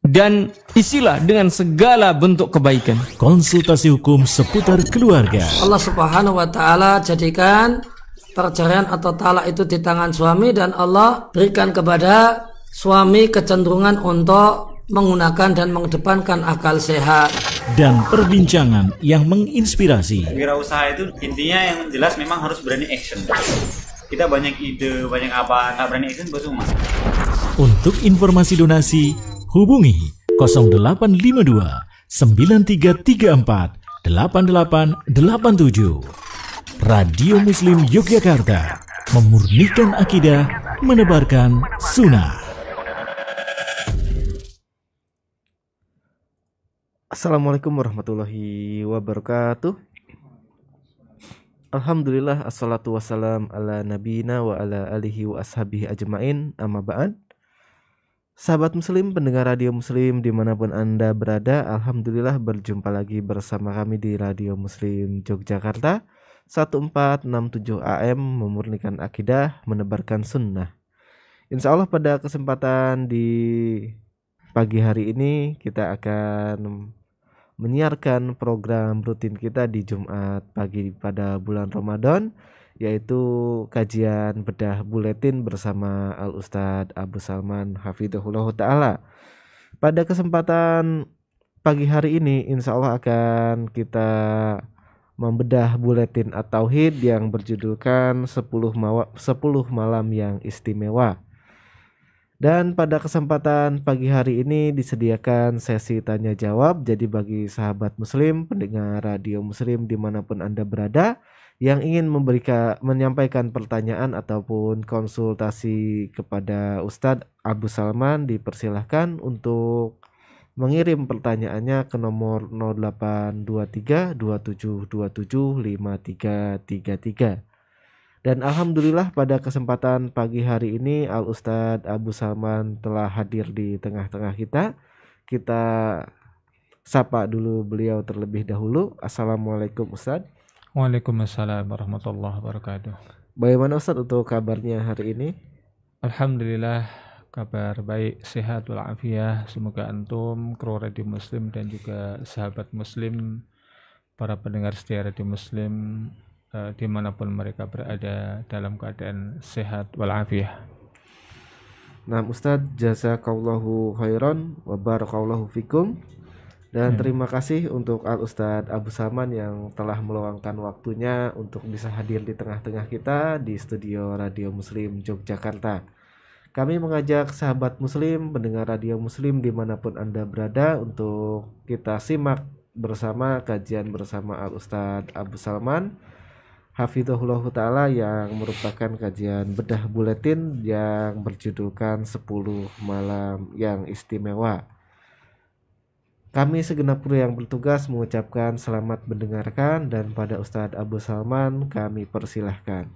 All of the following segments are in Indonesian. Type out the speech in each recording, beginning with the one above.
dan isilah dengan segala bentuk kebaikan. Konsultasi hukum seputar keluarga. Allah Subhanahu wa taala jadikan perceraian atau talak itu di tangan suami, dan Allah berikan kepada suami kecenderungan untuk menggunakan dan mengedepankan akal sehat. Dan perbincangan yang menginspirasi. Wirausaha itu intinya yang jelas memang harus berani action. Kita banyak ide, banyak apa, nggak berani action percuma. Untuk informasi donasi, hubungi 0852 9334 8887. Radio Muslim Yogyakarta, memurnikan akidah, menebarkan sunnah. Assalamualaikum warahmatullahi wabarakatuh. Alhamdulillah, assalatu wassalam ala nabiyina wa ala alihi wa ashabihi ajma'in, amma ba'd. Sahabat muslim, pendengar radio muslim dimanapun anda berada, alhamdulillah berjumpa lagi bersama kami di Radio Muslim Yogyakarta 1467 AM, memurnikan akidah, menebarkan sunnah. Insya Allah pada kesempatan di pagi hari ini kita akan menyiarkan program rutin kita di Jumat pagi pada bulan Ramadan, yaitu kajian bedah buletin bersama Al-Ustadz Abu Salman Hafidhahullah Ta'ala. Pada kesempatan pagi hari ini insya Allah akan kita membedah buletin At-Tauhid yang berjudulkan 10 malam yang istimewa. Dan pada kesempatan pagi hari ini disediakan sesi tanya jawab. Jadi bagi sahabat muslim, pendengar radio muslim dimanapun anda berada, yang ingin menyampaikan pertanyaan ataupun konsultasi kepada Ustadz Abu Salman, dipersilahkan untuk mengirim pertanyaannya ke nomor 0823 2727 5333. Dan alhamdulillah pada kesempatan pagi hari ini Al-Ustadz Abu Salman telah hadir di tengah-tengah kita. Kita sapa dulu beliau terlebih dahulu. Assalamualaikum Ustadz. Waalaikumsalam warahmatullahi wabarakatuh. Bagaimana Ustadz untuk kabarnya hari ini? Alhamdulillah, kabar baik, sehat walafiat. Semoga antum, kru Radio Muslim dan juga sahabat muslim, para pendengar setia Radio Muslim, dimanapun mereka berada, dalam keadaan sehat walafiat. Nah Ustadz, jazakallahu khairan wa barakallahu fikum. Dan terima kasih untuk Al-Ustadz Abu Salman yang telah meluangkan waktunya untuk bisa hadir di tengah-tengah kita di studio Radio Muslim Yogyakarta. Kami mengajak sahabat muslim, pendengar Radio Muslim dimanapun anda berada, untuk kita simak bersama kajian bersama Al-Ustadz Abu Salman Hafidhahullah Ta'ala yang merupakan kajian bedah buletin yang berjudulkan 10 malam yang istimewa. Kami segenap kru yang bertugas mengucapkan selamat mendengarkan, dan pada Ustadz Abu Salman kami persilahkan.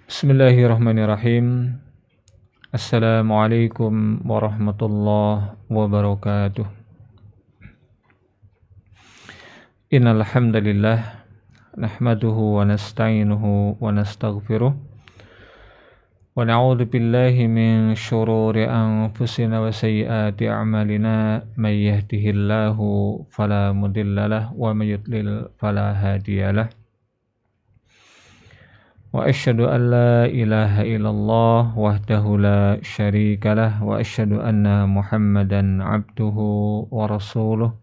Bismillahirrahmanirrahim. Assalamualaikum warahmatullahi wabarakatuh. Innal hamdalillah nahmaduhu wa nasta'inuhu wa nastaghfiruh wa na'udzu billahi min shururi anfusina wa sayyiati a'malina, may yahdihillahu fala mudhillalah wa may yudlil fala hadiyalah. Wa asyhadu an la ilaha illallah wahdahu la syarikalah wa asyhadu anna Muhammadan abduhu wa rasuluh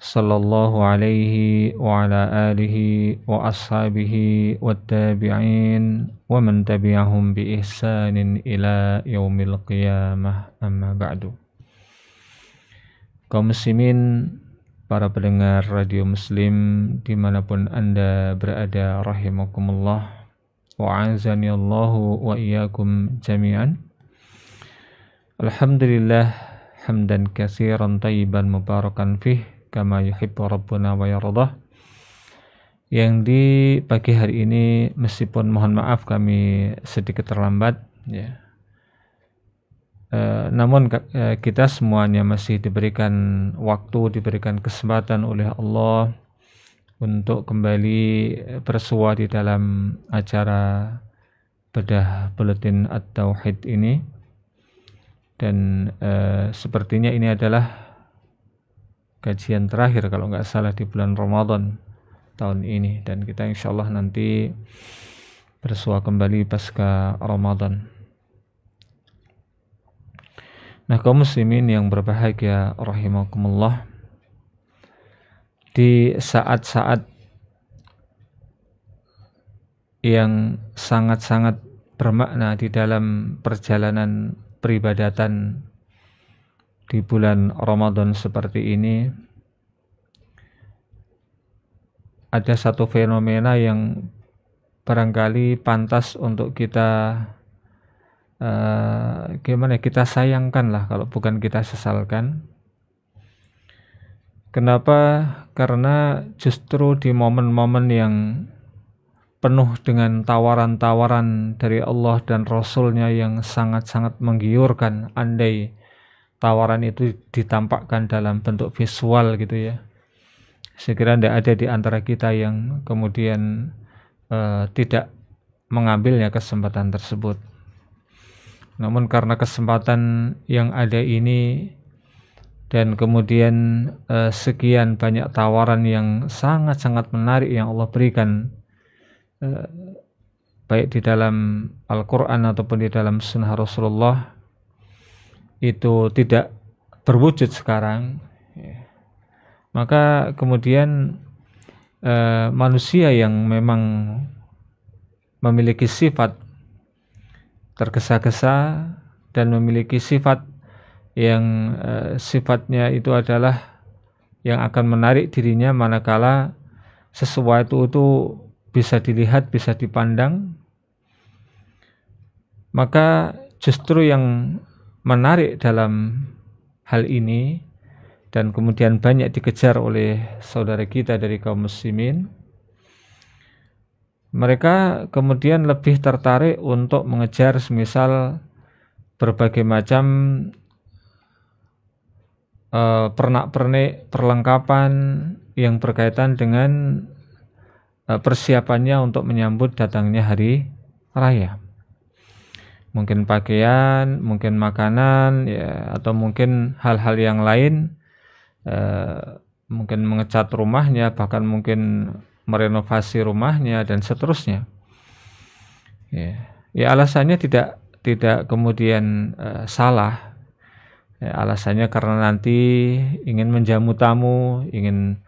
sallallahu alaihi wa ala alihi wa ashabihi wa tabi'in wa man tabi'ahum bi ihsanin ila yaumil qiyamah, amma ba'du. Kaum muslimin, para pendengar radio muslim dimanapun anda berada, rahimakumullah wa azani Allahu wa iyyakum jami'an. Alhamdulillah hamdan katsiran thayyiban mubarakan fih kama yuhibbu rabbuna wa yardah. Yang di pagi hari ini, meskipun mohon maaf kami sedikit terlambat ya, namun kita semuanya masih diberikan waktu, diberikan kesempatan oleh Allah untuk kembali bersua di dalam acara bedah buletin At-Tauhid ini, dan sepertinya ini adalah kajian terakhir kalau nggak salah di bulan Ramadan tahun ini, dan kita insyaallah nanti bersua kembali pasca Ramadan. Nah, kaum muslimin yang berbahagia rahimakumullah, di saat-saat yang sangat-sangat bermakna di dalam perjalanan peribadatan di bulan Ramadan seperti ini, ada satu fenomena yang barangkali pantas untuk kita kita sayangkan lah, kalau bukan kita sesalkan. Kenapa? Karena justru di momen-momen yang penuh dengan tawaran-tawaran dari Allah dan Rasul-Nya yang sangat-sangat menggiurkan, andai tawaran itu ditampakkan dalam bentuk visual gitu ya, saya kira tidak ada di antara kita yang kemudian tidak mengambilnya kesempatan tersebut. Namun karena kesempatan yang ada ini dan kemudian sekian banyak tawaran yang sangat-sangat menarik yang Allah berikan, baik di dalam Al-Quran ataupun di dalam Sunnah Rasulullah, itu tidak berwujud sekarang, maka kemudian manusia yang memang memiliki sifat tergesa-gesa dan memiliki sifat yang sifatnya itu adalah yang akan menarik dirinya manakala sesuatu itu bisa dilihat, bisa dipandang, maka justru yang menarik dalam hal ini dan kemudian banyak dikejar oleh saudara kita dari kaum muslimin, mereka kemudian lebih tertarik untuk mengejar semisal berbagai macam pernak-pernik perlengkapan yang berkaitan dengan persiapannya untuk menyambut datangnya hari raya. Mungkin pakaian, mungkin makanan, ya, atau mungkin hal-hal yang lain, mungkin mengecat rumahnya, bahkan mungkin merenovasi rumahnya dan seterusnya. Ya alasannya tidak kemudian salah. Ya, alasannya karena nanti ingin menjamu tamu, ingin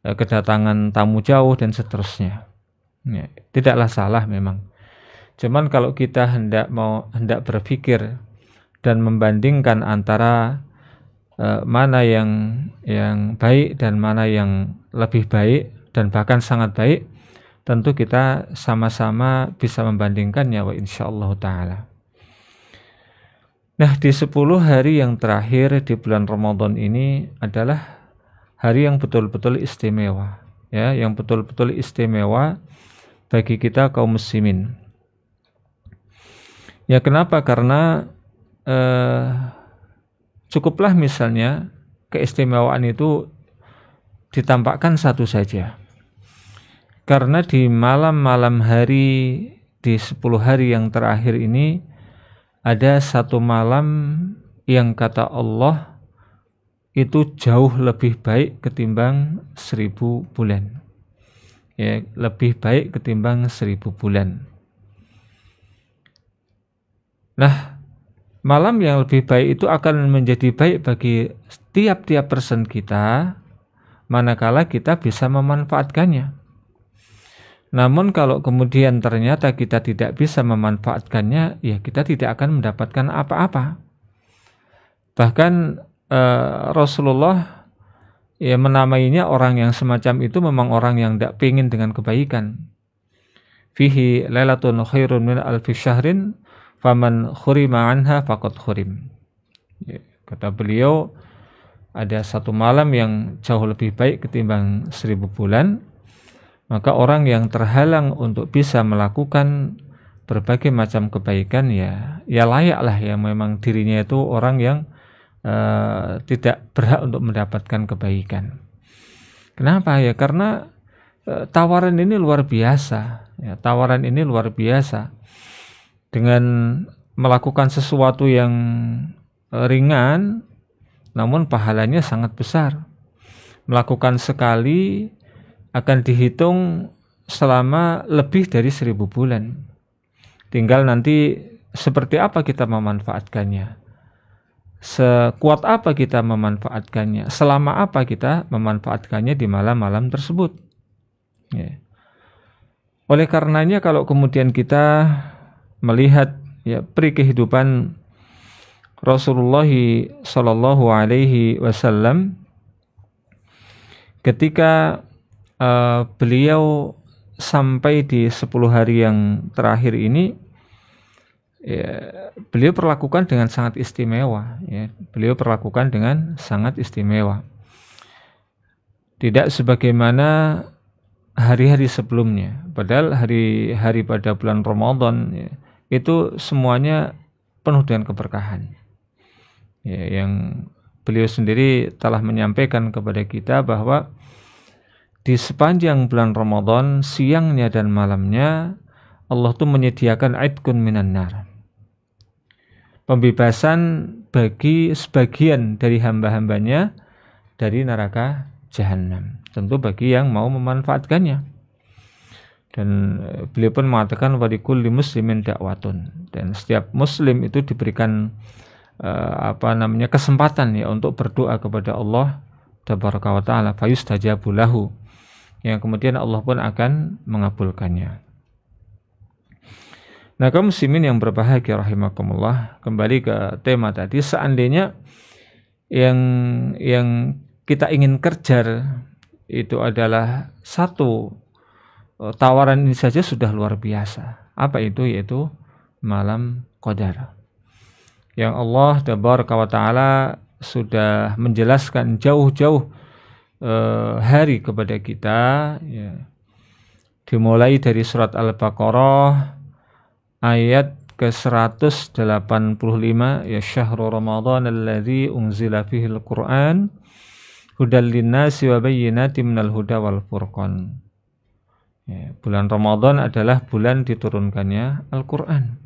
kedatangan tamu jauh dan seterusnya. Ya, tidaklah salah memang. Cuman kalau kita hendak berpikir dan membandingkan antara mana yang baik dan mana yang lebih baik dan bahkan sangat baik, tentu kita sama-sama bisa membandingkannya wa insyaallah ta'ala. Nah, di 10 hari yang terakhir di bulan Ramadan ini adalah hari yang betul-betul istimewa, ya, yang betul-betul istimewa bagi kita kaum muslimin. Ya, kenapa? Karena cukuplah misalnya keistimewaan itu ditampakkan satu saja. Karena di malam-malam hari, di 10 hari yang terakhir ini, ada satu malam yang kata Allah itu jauh lebih baik ketimbang 1000 bulan. Ya, lebih baik ketimbang 1000 bulan. Nah, malam yang lebih baik itu akan menjadi baik bagi tiap-tiap person kita manakala kita bisa memanfaatkannya. Namun kalau kemudian ternyata kita tidak bisa memanfaatkannya, ya kita tidak akan mendapatkan apa-apa. Bahkan Rasulullah ya menamainya orang yang semacam itu memang orang yang tidak pingin dengan kebaikan. Fihi lailatun khairun min alfi syahrin faman khurima anha faqad khurim. Ya, kata beliau, ada satu malam yang jauh lebih baik ketimbang 1000 bulan. Maka orang yang terhalang untuk bisa melakukan berbagai macam kebaikan, ya layaklah ya memang dirinya itu orang yang tidak berhak untuk mendapatkan kebaikan. Kenapa? Ya karena tawaran ini luar biasa. Ya, tawaran ini luar biasa. dengan melakukan sesuatu yang ringan namun pahalanya sangat besar. Melakukan sekali akan dihitung selama lebih dari 1000 bulan. Tinggal nanti seperti apa kita memanfaatkannya, sekuat apa kita memanfaatkannya, selama apa kita memanfaatkannya di malam-malam tersebut. Ya. Oleh karenanya kalau kemudian kita melihat peri kehidupan Rasulullah Shallallahu Alaihi Wasallam ketika beliau sampai di 10 hari yang terakhir ini, beliau perlakukan dengan sangat istimewa. Beliau perlakukan dengan sangat istimewa. Tidak sebagaimana hari-hari sebelumnya. Padahal hari-hari pada bulan Ramadan itu semuanya penuh dengan keberkahan. Yang beliau sendiri telah menyampaikan kepada kita bahwa di sepanjang bulan Ramadan, siangnya dan malamnya, Allah tuh menyediakan aidkun minan nar, pembebasan bagi sebagian dari hamba-hambanya dari neraka jahanam. Tentu bagi yang mau memanfaatkannya. Dan beliau pun mengatakan wa likulli muslimin da'watun, dan setiap muslim itu diberikan kesempatan untuk berdoa kepada Allah tabaraka wa taala, fayustajabu lahu, yang kemudian Allah pun akan mengabulkannya. Nah, kaum muslimin yang berbahagia rahimakumullah, kembali ke tema tadi, seandainya yang kita ingin kejar itu adalah satu tawaran ini saja sudah luar biasa. Apa itu? Yaitu malam qadar, yang Allah tabaraka wa taala sudah menjelaskan jauh-jauh hari kepada kita, dimulai dari surat Al-Baqarah ayat ke-185, ya syahrul ramadhan alladzi unzila fihi al-Qur'an hudal linnasi wa bayyinatin minal huda wal furqan. Bulan Ramadan adalah bulan diturunkannya Al-Qur'an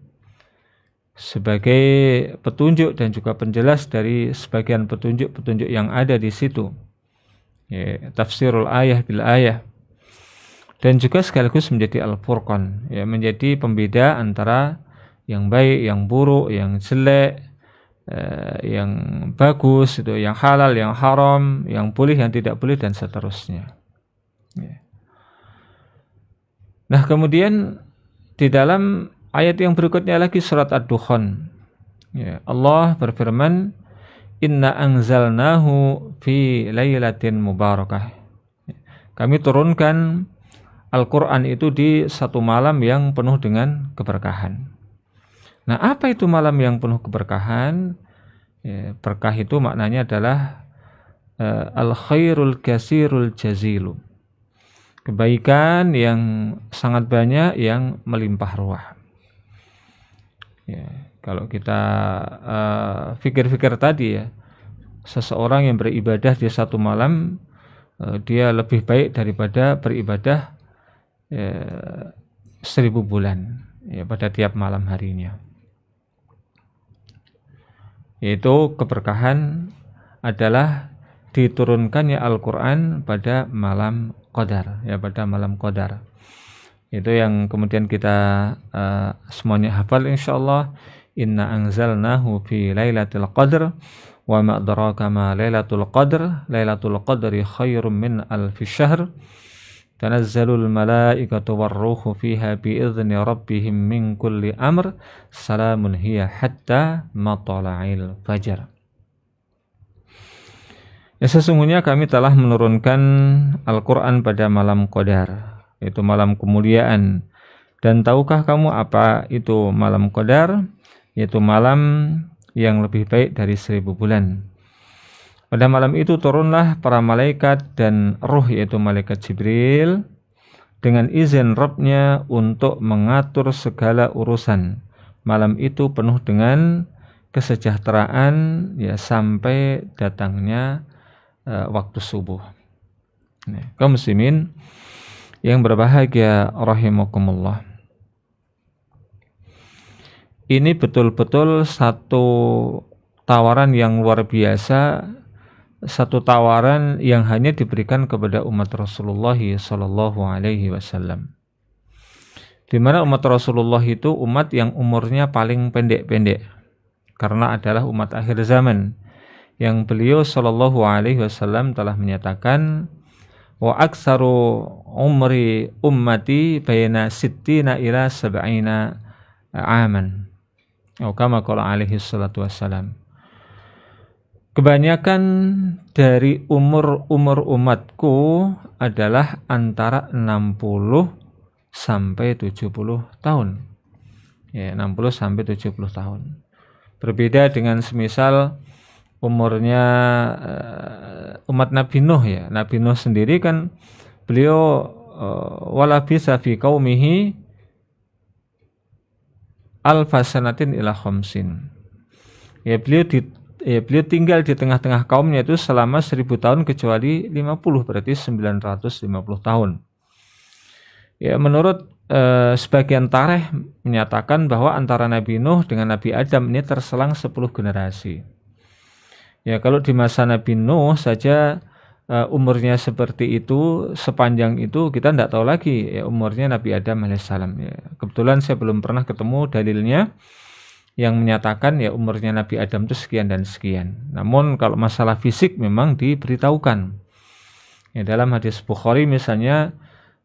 sebagai petunjuk dan juga penjelas dari sebagian petunjuk-petunjuk yang ada di situ. Tafsirul ayah bil ayah, dan juga sekaligus menjadi al-furqan, menjadi pembeda antara yang baik, yang buruk, yang jelek, yang bagus, itu yang halal, yang haram, yang boleh, yang tidak boleh, dan seterusnya. Nah, kemudian di dalam ayat yang berikutnya lagi, surat Ad-Dukhan, Allah berfirman, inna anzalnahu fi lailatin mubarakah. Kami turunkan Al-Quran itu di satu malam yang penuh dengan keberkahan. Nah, apa itu malam yang penuh keberkahan? Berkah itu maknanya adalah al-khairul kasirul jazilu, kebaikan yang sangat banyak yang melimpah ruah. Kalau kita fikir-fikir tadi, seseorang yang beribadah di satu malam, dia lebih baik daripada beribadah 1000 bulan pada tiap malam harinya. Yaitu keberkahan adalah diturunkannya Al-Quran pada malam Qadar, pada malam Qadar. Itu yang kemudian kita semuanya hafal insyaallah. Inna anzalnahu fi lailatul qadr wa ma adraka ma lailatul qadr, lailatul qadri khairum min alfi syahr, tanazzalul malaikatu warruhu fiha biizni rabbihim min kulli amr, salamun hiya hatta matla'il fajar. Sesungguhnya kami telah menurunkan Al-Quran pada malam Qadar, yaitu malam kemuliaan. Dan tahukah kamu apa itu malam Qadar? Yaitu malam yang lebih baik dari 1000 bulan. Pada malam itu turunlah para malaikat dan ruh, yaitu malaikat Jibril, dengan izin Rabb-nya untuk mengatur segala urusan. Malam itu penuh dengan kesejahteraan sampai datangnya waktu subuh. Kaum muslimin yang berbahagia rahimakumullah, ini betul-betul satu tawaran yang luar biasa, satu tawaran yang hanya diberikan kepada umat Rasulullah sallallahu alaihi wasallam. Di mana umat Rasulullah itu umat yang umurnya paling pendek-pendek, karena adalah umat akhir zaman, yang beliau sallallahu alaihi wasallam telah menyatakan, wa aktsaru umri ummati baina sittina ila sab'ina aman. Oh, kama qala alaihi salatu wassalam. Kebanyakan dari umur umatku adalah antara 60 sampai 70 tahun. Ya, 60 sampai 70 tahun. Berbeda dengan semisal umurnya umat Nabi Nuh ya. Nabi Nuh sendiri kan beliau wala bisa fi qaumihi alfasanatin ila khamsin. Ya, beliau tinggal di tengah-tengah kaumnya itu selama 1000 tahun kecuali 50, berarti 950 tahun. Ya, menurut sebagian tarikh menyatakan bahwa antara Nabi Nuh dengan Nabi Adam ini terselang 10 generasi. Ya, kalau di masa Nabi Nuh saja umurnya seperti itu, sepanjang itu, kita tidak tahu lagi ya umurnya Nabi Adam alaihissalam. Ya, kebetulan saya belum pernah ketemu dalilnya yang menyatakan ya umurnya Nabi Adam itu sekian dan sekian. Namun kalau masalah fisik memang diberitahukan. Ya, dalam hadis Bukhari misalnya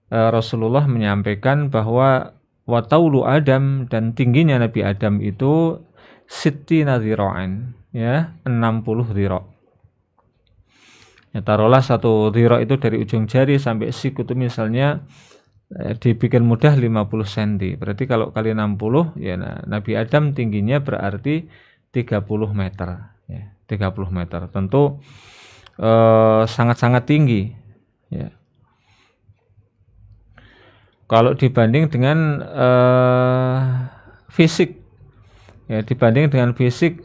Rasulullah menyampaikan bahwa wa taulu Adam, dan tingginya Nabi Adam itu sittina dhira'an, ya 60 dhira'. Ya, taruhlah satu dhira' itu dari ujung jari sampai siku itu misalnya dibikin mudah 50 cm. Berarti kalau kali 60 ya Nabi Adam tingginya berarti 30 meter ya, 30 meter. Tentu sangat-sangat tinggi ya. Kalau dibanding dengan fisik ya, dibanding dengan fisik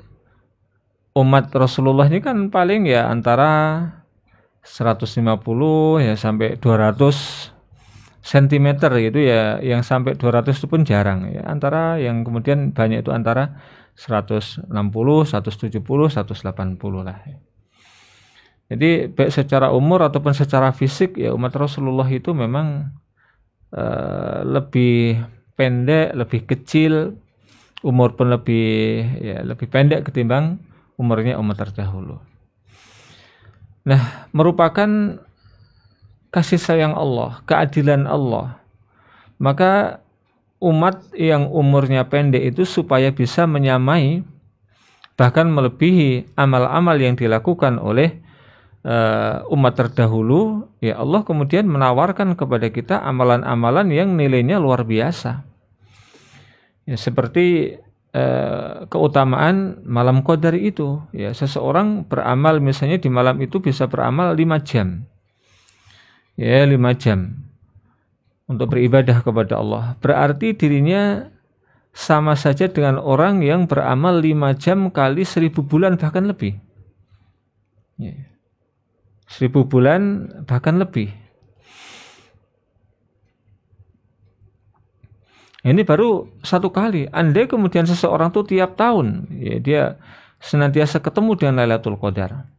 umat Rasulullah ini kan paling ya antara 150 ya sampai 200 cm itu ya, yang sampai 200 itu pun jarang ya. Antara yang kemudian banyak itu antara 160, 170, 180 lah. Jadi baik secara umur ataupun secara fisik ya umat Rasulullah itu memang lebih pendek, lebih kecil, umur pun lebih pendek ketimbang umurnya umat terdahulu. Nah, merupakan kasih sayang Allah, keadilan Allah. Maka umat yang umurnya pendek itu supaya bisa menyamai bahkan melebihi amal-amal yang dilakukan oleh umat terdahulu, ya Allah kemudian menawarkan kepada kita amalan-amalan yang nilainya luar biasa. Ya, seperti keutamaan malam qadar itu, ya seseorang beramal misalnya di malam itu bisa beramal 5 jam. Ya, 5 jam untuk beribadah kepada Allah. Berarti dirinya sama saja dengan orang yang beramal 5 jam kali 1000 bulan bahkan lebih. Ya. 1000 bulan bahkan lebih. Ini baru satu kali. Andai kemudian seseorang tuh tiap tahun ya dia senantiasa ketemu dengan Lailatul Qadar.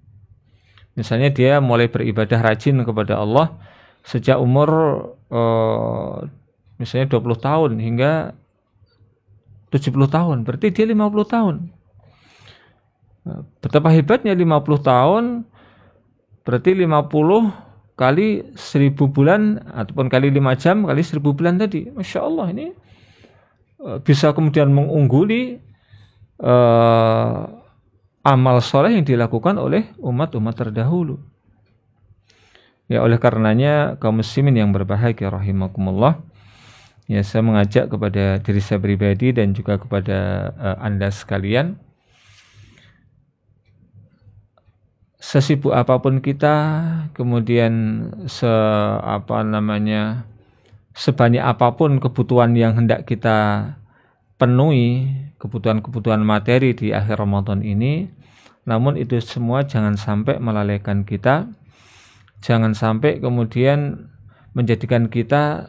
Misalnya dia mulai beribadah rajin kepada Allah sejak umur misalnya 20 tahun hingga 70 tahun. Berarti dia 50 tahun. Betapa hebatnya 50 tahun, berarti 50 kali 1000 bulan ataupun kali 5 jam kali 1000 bulan tadi. Masya Allah, ini bisa kemudian mengungguli amal soleh yang dilakukan oleh umat-umat terdahulu. Ya, oleh karenanya kaum muslimin yang berbahagia rahimakumullah, ya saya mengajak kepada diri saya pribadi dan juga kepada Anda sekalian, sesibuk apapun kita, kemudian sebanyak apapun kebutuhan yang hendak kita penuhi, kebutuhan-kebutuhan materi di akhir Ramadan ini, namun itu semua jangan sampai melalaikan kita, jangan sampai kemudian menjadikan kita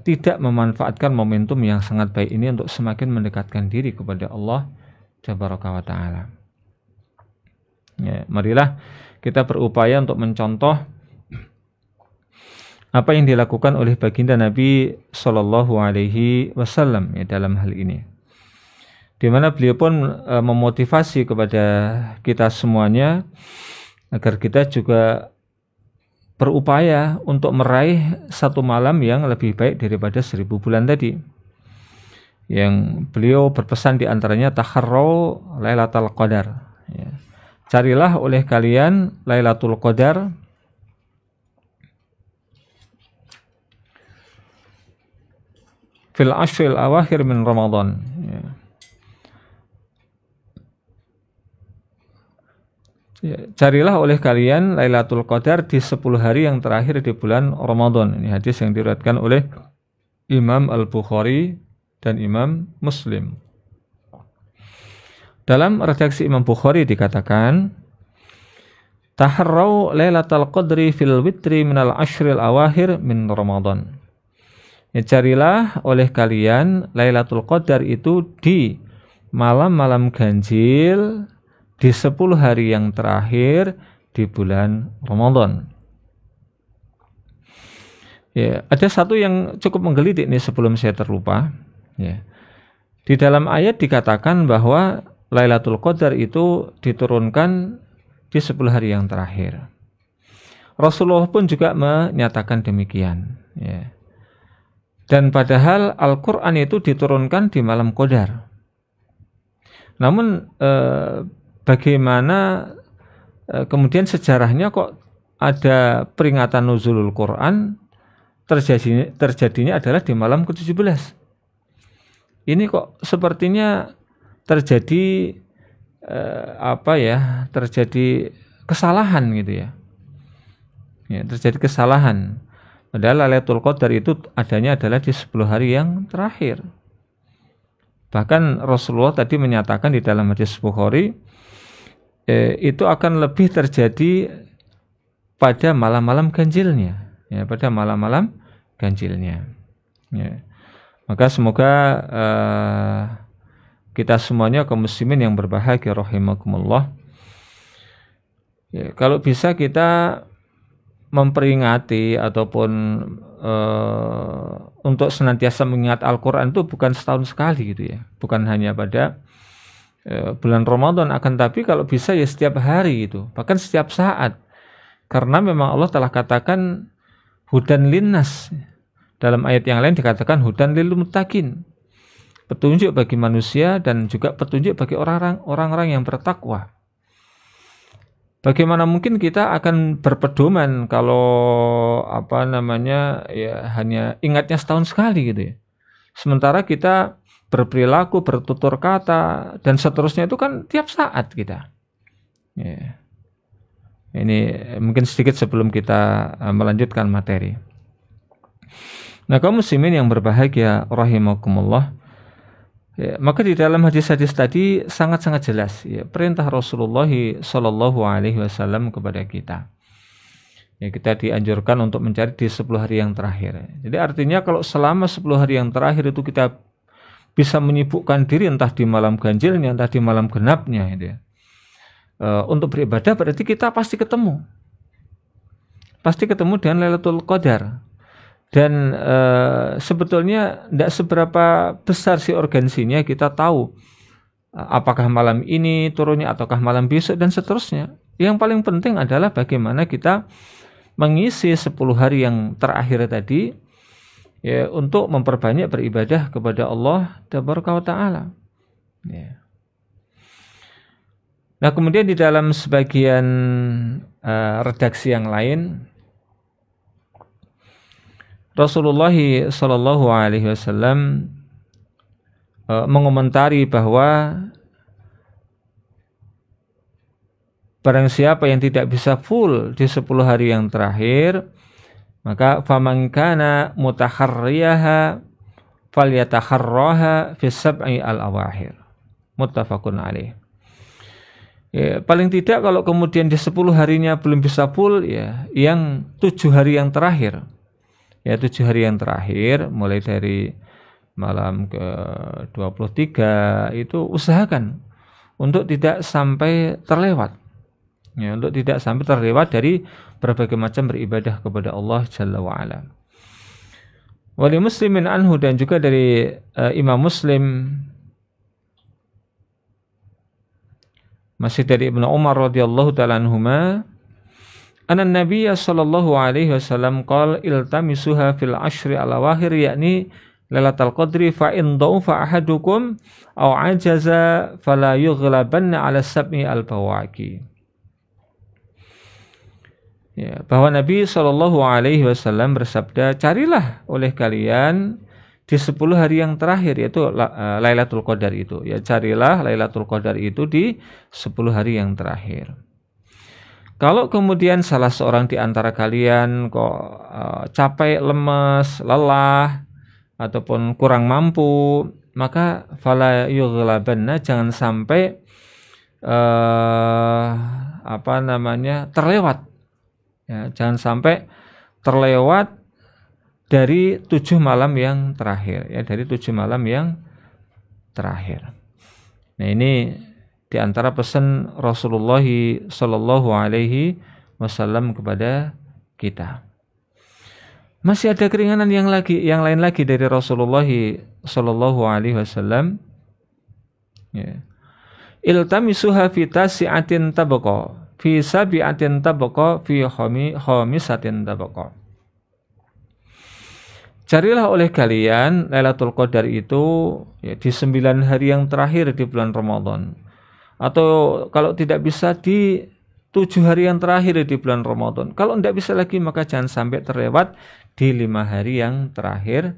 tidak memanfaatkan momentum yang sangat baik ini untuk semakin mendekatkan diri kepada Allah Tabaraka wa Ta'ala. Ya, marilah kita berupaya untuk mencontoh apa yang dilakukan oleh baginda Nabi Shallallahu Alaihi Wasallam ya, dalam hal ini, di mana beliau pun memotivasi kepada kita semuanya agar kita juga berupaya untuk meraih satu malam yang lebih baik daripada 1000 bulan tadi. Yang beliau berpesan di antaranya takharrau Lailatul Qadar. Ya. Carilah oleh kalian Lailatul Qadar fil ashril awakhir min Ramadan. Ya. Carilah oleh kalian Lailatul Qadar di 10 hari yang terakhir di bulan Ramadan. Ini hadis yang diriwayatkan oleh Imam Al-Bukhari dan Imam Muslim. Dalam redaksi Imam Bukhari dikatakan, taharrau Lailatul Qadri fil witri minal ashril awakhir min Ramadan. Ya, carilah oleh kalian Lailatul Qadar itu di malam-malam ganjil di 10 hari yang terakhir di bulan Ramadan. Ya, ada satu yang cukup menggelitik nih sebelum saya terlupa. Ya. Di dalam ayat dikatakan bahwa Lailatul Qadar itu diturunkan di 10 hari yang terakhir. Rasulullah pun juga menyatakan demikian. Ya. Dan padahal Al-Quran itu diturunkan di malam Qadar. Namun bagaimana kemudian sejarahnya kok ada peringatan nuzulul Quran terjadinya adalah di malam ke-17. Ini kok sepertinya terjadi terjadi kesalahan gitu ya. Ya, terjadi kesalahan. Padahal Lailatul Qadar itu adanya adalah di 10 hari yang terakhir. Bahkan Rasulullah tadi menyatakan di dalam hadis Bukhari, itu akan lebih terjadi pada malam-malam ganjilnya, ya, pada malam-malam ganjilnya. Ya. Maka semoga kita semuanya kaum muslimin yang berbahagia rahimakumullah, ya, kalau bisa kita memperingati ataupun untuk senantiasa mengingat Al-Quran itu bukan setahun sekali gitu ya, bukan hanya pada bulan Ramadan, akan tapi kalau bisa ya setiap hari itu, bahkan setiap saat, karena memang Allah telah katakan hudan linnas, dalam ayat yang lain dikatakan hudan lil muttaqin, petunjuk bagi manusia dan juga petunjuk bagi orang-orang yang bertakwa. Bagaimana mungkin kita akan berpedoman kalau ya hanya ingatnya setahun sekali gitu ya. Sementara kita berperilaku, bertutur kata dan seterusnya itu kan tiap saat kita. Ya. Ini mungkin sedikit sebelum kita melanjutkan materi. Nah, kaum muslimin yang berbahagia rahimakumullah, ya, maka di dalam hadis-hadis tadi sangat-sangat jelas ya, perintah Rasulullah Shallallahu Alaihi Wasallam kepada kita. Ya, kita dianjurkan untuk mencari di 10 hari yang terakhir. Jadi artinya kalau selama 10 hari yang terakhir itu kita bisa menyibukkan diri entah di malam ganjilnya, entah di malam genapnya, gitu ya, untuk beribadah, berarti kita pasti ketemu dengan Lailatul Qadar. Dan sebetulnya tidak seberapa besar sih urgensinya kita tahu apakah malam ini turunnya ataukah malam besok dan seterusnya. Yang paling penting adalah bagaimana kita mengisi 10 hari yang terakhir tadi ya, untuk memperbanyak beribadah kepada Allah Tabaraka wa Ta'ala. Ya. Nah, kemudian di dalam sebagian redaksi yang lain, Rasulullah Shallallahu Alaihi Wasallam mengomentari bahwa barang siapa yang tidak bisa full di 10 hari yang terakhir, maka faman kana mutaharriyaha falyataharraha fi sab'i al-awakhir. Muttafaqun alaih. Ya, paling tidak kalau kemudian di 10 harinya belum bisa full, ya yang 7 hari yang terakhir ya 7 hari yang terakhir mulai dari malam ke-23 itu usahakan untuk tidak sampai terlewat. Ya, untuk tidak sampai terlewat dari berbagai macam beribadah kepada Allah Jalla wa Ala. Wali Muslimin anhu, dan juga dari Imam Muslim, masih dari Ibnu Umar radhiyallahu ta'ala anhuma, anna Nabiyya sallallahu alaihi wasallam qala iltamisuha fil ashri al-awakhir, yakni Lailatul Qadri, fa in dhaufa ahadukum aw ajaza fala yughlabanna ala sab'i al-bawaqi. Ya, bahwa Nabi Shallallahu Alaihi Wasallam bersabda, carilah oleh kalian di 10 hari yang terakhir, yaitu Lailatul Qadar itu. Ya, carilah Lailatul Qadar itu di 10 hari yang terakhir. Kalau kemudian salah seorang di antara kalian kok capek, lemes, lelah, ataupun kurang mampu, maka fala yughlabanna, jangan sampai terlewat. Ya, jangan sampai terlewat dari 7 malam yang terakhir, ya, dari 7 malam yang terakhir. Nah, ini diantara pesan Rasulullah Sallallahu Alaihi Wasallam kepada kita. Masih ada keringanan yang lain lagi dari Rasulullah Sallallahu Alaihi Wasallam. Ya. Iltamisuha fi tasi'atin tabqa, fi sabi'atin tabqa, fi khamisatin tabqa. Carilah oleh kalian Lailatul Qadar itu, ya, di 9 hari yang terakhir di bulan Ramadan, atau kalau tidak bisa di 7 hari yang terakhir di bulan Ramadan. Kalau tidak bisa lagi, maka jangan sampai terlewat di 5 hari yang terakhir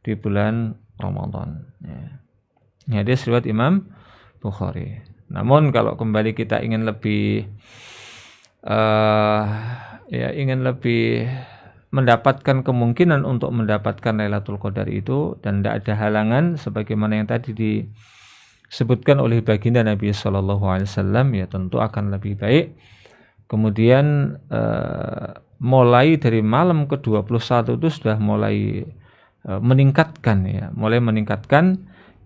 di bulan Ramadan. Ya, hadis riwayat Imam Bukhari. Namun kalau kembali kita ingin lebih mendapatkan kemungkinan untuk mendapatkan Lailatul Qadar itu, dan tidak ada halangan sebagaimana yang tadi disebutkan oleh baginda Nabi Shallallahu Alaihi Wasallam, ya tentu akan lebih baik kemudian mulai dari malam ke-21 itu sudah mulai meningkatkan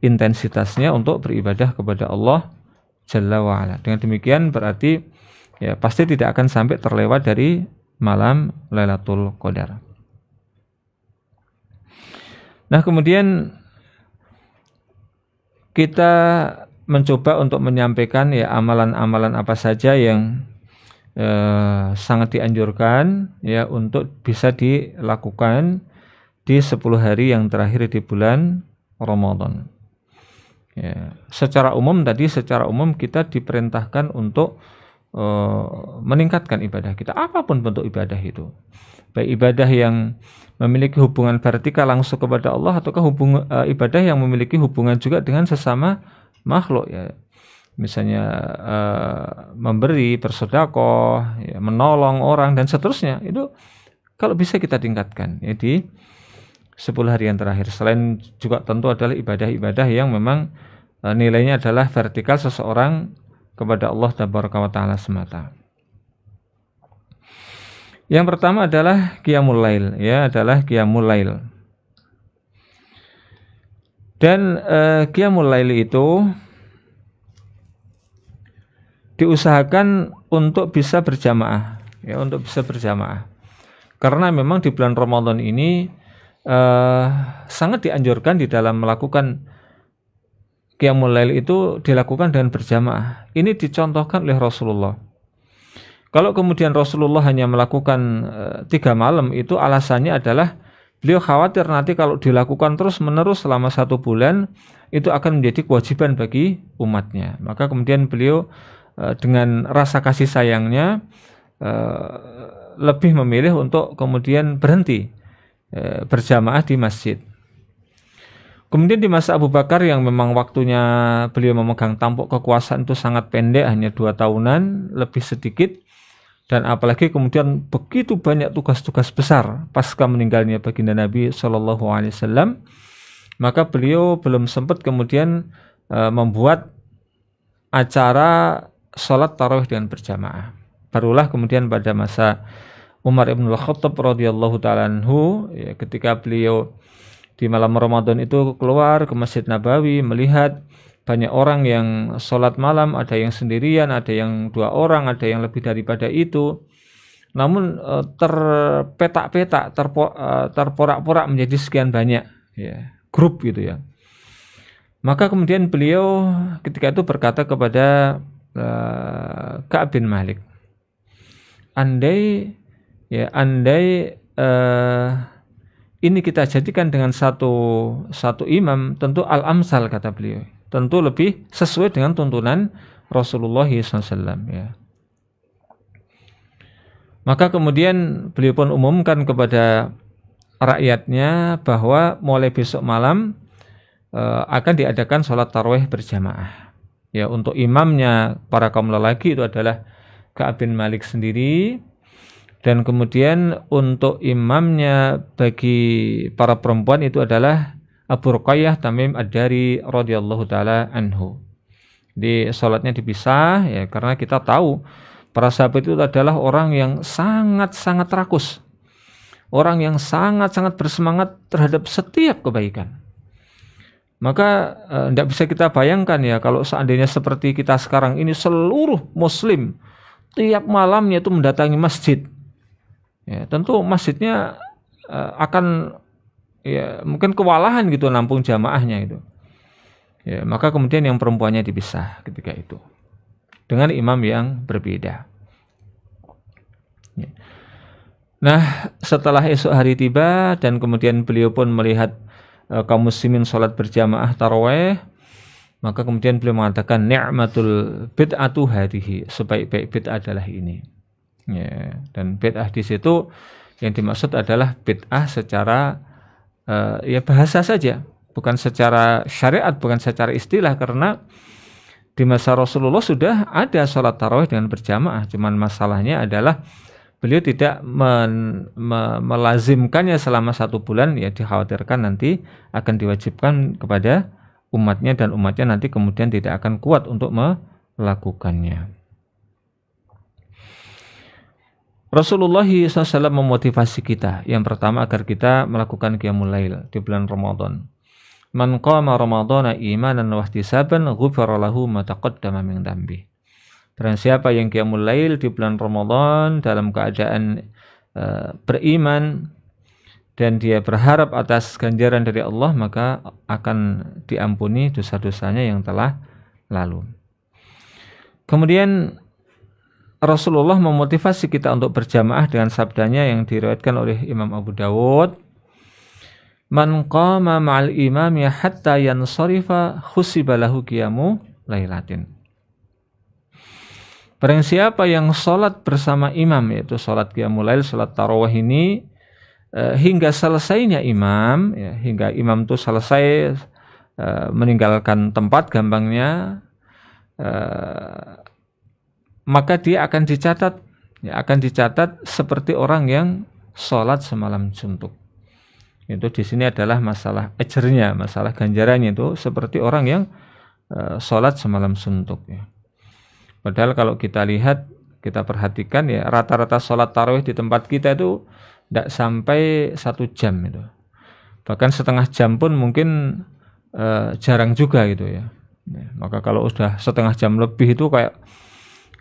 intensitasnya untuk beribadah kepada Allah Jalla wa'ala. Dengan demikian berarti, ya, pasti tidak akan sampai terlewat dari malam Lailatul Qadar. Nah, kemudian kita mencoba untuk menyampaikan, ya, amalan-amalan apa saja yang sangat dianjurkan, ya, untuk bisa dilakukan di 10 hari yang terakhir di bulan Ramadan. Ya, secara umum kita diperintahkan untuk meningkatkan ibadah kita, apapun bentuk ibadah itu, baik ibadah yang memiliki hubungan vertikal langsung kepada Allah, ataukah ibadah yang memiliki hubungan juga dengan sesama makhluk, ya, misalnya memberi, bersedekah, ya, menolong orang dan seterusnya. Itu kalau bisa kita tingkatkan, ya, di 10 hari yang terakhir. Selain juga tentu adalah ibadah-ibadah yang memang nilainya adalah vertikal seseorang kepada Allah Tabaraka wa Ta'ala semata. Yang pertama adalah Qiyamul Lail, ya, adalah Qiyamul Lail. Dan Qiyamul Lail itu diusahakan untuk bisa berjamaah, ya, untuk bisa berjamaah. Karena memang di bulan Ramadan ini sangat dianjurkan di dalam melakukan Qiyamul Lail itu dilakukan dengan berjamaah. Ini dicontohkan oleh Rasulullah. Kalau kemudian Rasulullah hanya melakukan 3 malam, itu alasannya adalah beliau khawatir nanti kalau dilakukan terus-menerus selama 1 bulan, itu akan menjadi kewajiban bagi umatnya. Maka kemudian beliau dengan rasa kasih sayangnya lebih memilih untuk kemudian berhenti berjamaah di masjid. Kemudian di masa Abu Bakar yang memang waktunya beliau memegang tampuk kekuasaan itu sangat pendek, hanya 2 tahunan lebih sedikit, dan apalagi kemudian begitu banyak tugas-tugas besar pasca meninggalnya baginda Nabi Shallallahu Alaihi Wasallam, maka beliau belum sempat kemudian membuat acara sholat tarawih dengan berjamaah. Barulah kemudian pada masa Umar ibn al-Khattab radhiyallahu taala anhu, ya, ketika beliau di malam Ramadan itu keluar ke Masjid Nabawi melihat banyak orang yang sholat malam, ada yang sendirian, ada yang 2 orang, ada yang lebih daripada itu. Namun terpetak-petak, terporak-porak menjadi sekian banyak, ya, grup gitu ya. Maka kemudian beliau ketika itu berkata kepada Ka'ab bin Malik, andai ini kita jadikan dengan satu imam, tentu al-amsal, kata beliau, tentu lebih sesuai dengan tuntunan Rasulullah SAW, ya. Maka kemudian beliau pun umumkan kepada rakyatnya bahwa mulai besok malam akan diadakan sholat tarawih berjamaah. Ya, untuk imamnya para kaum lelaki itu adalah Ka'ab bin Malik sendiri, dan kemudian untuk imamnya bagi para perempuan itu adalah Abu Ruqayyah Tamim Ad-Dari radhiyallahu taala anhu. Di sholatnya dipisah, ya, karena kita tahu para sahabat itu adalah orang yang sangat-sangat rakus, orang yang sangat-sangat bersemangat terhadap setiap kebaikan. Maka tidak bisa kita bayangkan ya kalau seandainya seperti kita sekarang ini seluruh muslim tiap malamnya itu mendatangi masjid. Ya, tentu masjidnya akan ya mungkin kewalahan gitu nampung jamaahnya itu. Ya, maka kemudian yang perempuannya dipisah ketika itu dengan imam yang berbeda. Ya. Nah, setelah esok hari tiba dan kemudian beliau pun melihat kaum muslimin sholat berjamaah tarawih, maka kemudian beliau mengatakan ni'matul bid'atu hadhihi, sebaik-baik bid'ah adalah ini. Ya, dan bid'ah di situ yang dimaksud adalah bid'ah secara ya bahasa saja, bukan secara syariat, bukan secara istilah, karena di masa Rasulullah sudah ada sholat tarawih dengan berjamaah. Cuman masalahnya adalah beliau tidak melazimkannya selama 1 bulan, ya dikhawatirkan nanti akan diwajibkan kepada umatnya dan umatnya nanti kemudian tidak akan kuat untuk melakukannya. Rasulullah SAW memotivasi kita yang pertama agar kita melakukan qiyamul lail di bulan Ramadan. Man qama ramadhana imanan wa ihtisaban ghufira lahu ma taqaddama min dhanbi. Barang siapa yang qiyamul lail di bulan Ramadan dalam keadaan beriman dan dia berharap atas ganjaran dari Allah, maka akan diampuni dosa-dosanya yang telah lalu. Kemudian Rasulullah memotivasi kita untuk berjamaah dengan sabdanya yang diriwayatkan oleh Imam Abu Dawud, man qama ma'al imami hatta yansarifa khusiba lahu qiyamu lailatin. Barang siapa yang sholat bersama imam, yaitu sholat qiyamul lail, sholat tarawih ini hingga selesainya imam, ya, hingga imam itu selesai meninggalkan tempat, gampangnya maka dia akan dicatat seperti orang yang sholat semalam suntuk. Itu di sini adalah masalah ajrnya, masalah ganjarannya itu seperti orang yang sholat semalam suntuk. Ya. Padahal kalau kita lihat, kita perhatikan ya rata-rata sholat tarawih di tempat kita itu tidak sampai 1 jam itu. Bahkan setengah jam pun mungkin jarang juga gitu ya. Maka kalau sudah setengah jam lebih itu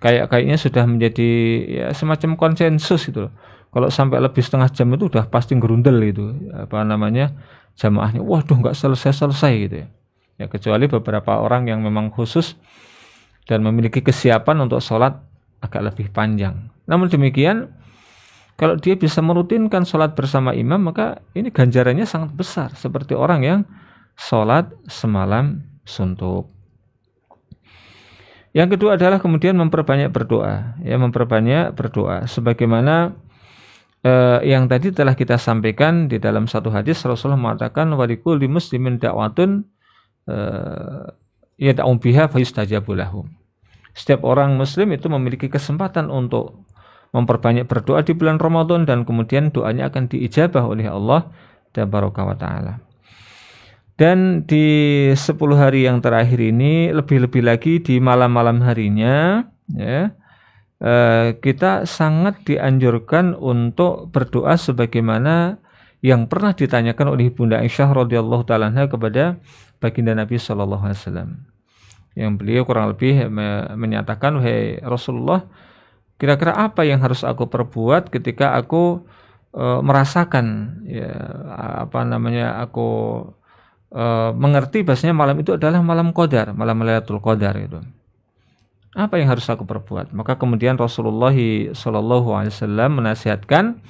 kayaknya sudah menjadi ya semacam konsensus gitu loh. Kalau sampai lebih setengah jam itu udah pasti gerundel gitu, jamaahnya, waduh nggak selesai gitu ya. Ya kecuali beberapa orang yang memang khusus dan memiliki kesiapan untuk sholat agak lebih panjang. Namun demikian, kalau dia bisa merutinkan sholat bersama imam, maka ini ganjarannya sangat besar, seperti orang yang sholat semalam suntuk. Yang kedua adalah kemudian memperbanyak berdoa, ya memperbanyak berdoa. Sebagaimana yang tadi telah kita sampaikan di dalam satu hadis, Rasulullah mengatakan walikulli muslimin da'watun yad'u biha fayustajabu lahum. Setiap orang muslim itu memiliki kesempatan untuk memperbanyak berdoa di bulan Ramadan dan kemudian doanya akan diijabah oleh Allah tabaraka wa taala. Dan di 10 hari yang terakhir ini, lebih-lebih lagi di malam-malam harinya, ya, kita sangat dianjurkan untuk berdoa sebagaimana yang pernah ditanyakan oleh Bunda Aisyah radhiyallahu taala anha kepada baginda Nabi sallallahu alaihi wasallam. Yang beliau kurang lebih menyatakan, "Wahai Rasulullah, kira-kira apa yang harus aku perbuat ketika aku merasakan aku mengerti bahasanya malam itu adalah malam Qadar, malam Lailatul Qadar itu. Apa yang harus aku perbuat?" Maka kemudian Rasulullah SAW menasihatkan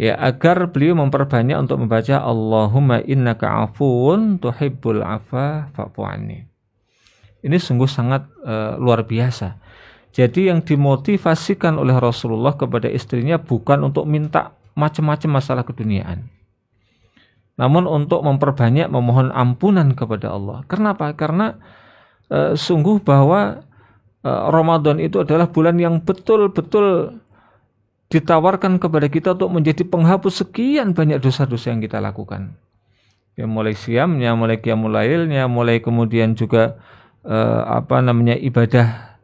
agar beliau memperbanyak untuk membaca Allahumma innaka afuun tuhibbul afwa fa'fu anni. Ini sungguh sangat luar biasa. Jadi yang dimotivasikan oleh Rasulullah kepada istrinya bukan untuk minta macam-macam masalah keduniaan, namun untuk memperbanyak memohon ampunan kepada Allah. Kenapa? Karena sungguh bahwa Ramadan itu adalah bulan yang betul-betul ditawarkan kepada kita untuk menjadi penghapus sekian banyak dosa-dosa yang kita lakukan. Ya, mulai siamnya, mulai qiyamul lailnya, mulai kemudian juga ibadah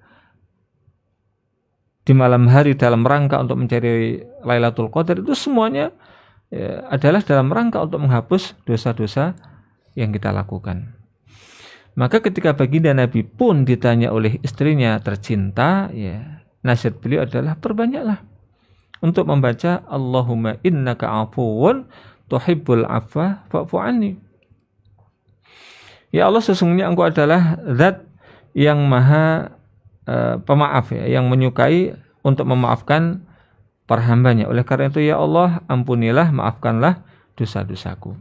di malam hari dalam rangka untuk mencari Lailatul Qadar, itu semuanya adalah dalam rangka untuk menghapus dosa-dosa yang kita lakukan. Maka ketika baginda Nabi pun ditanya oleh istrinya tercinta, nasihat beliau adalah perbanyaklah untuk membaca Allahumma innaka afuwun tuhibbul afwa fa'fu anni. Ya Allah, sesungguhnya Engkau adalah zat yang maha pemaaf, yang menyukai untuk memaafkan para hambanya. Oleh karena itu ya Allah, ampunilah, maafkanlah dosa-dosaku.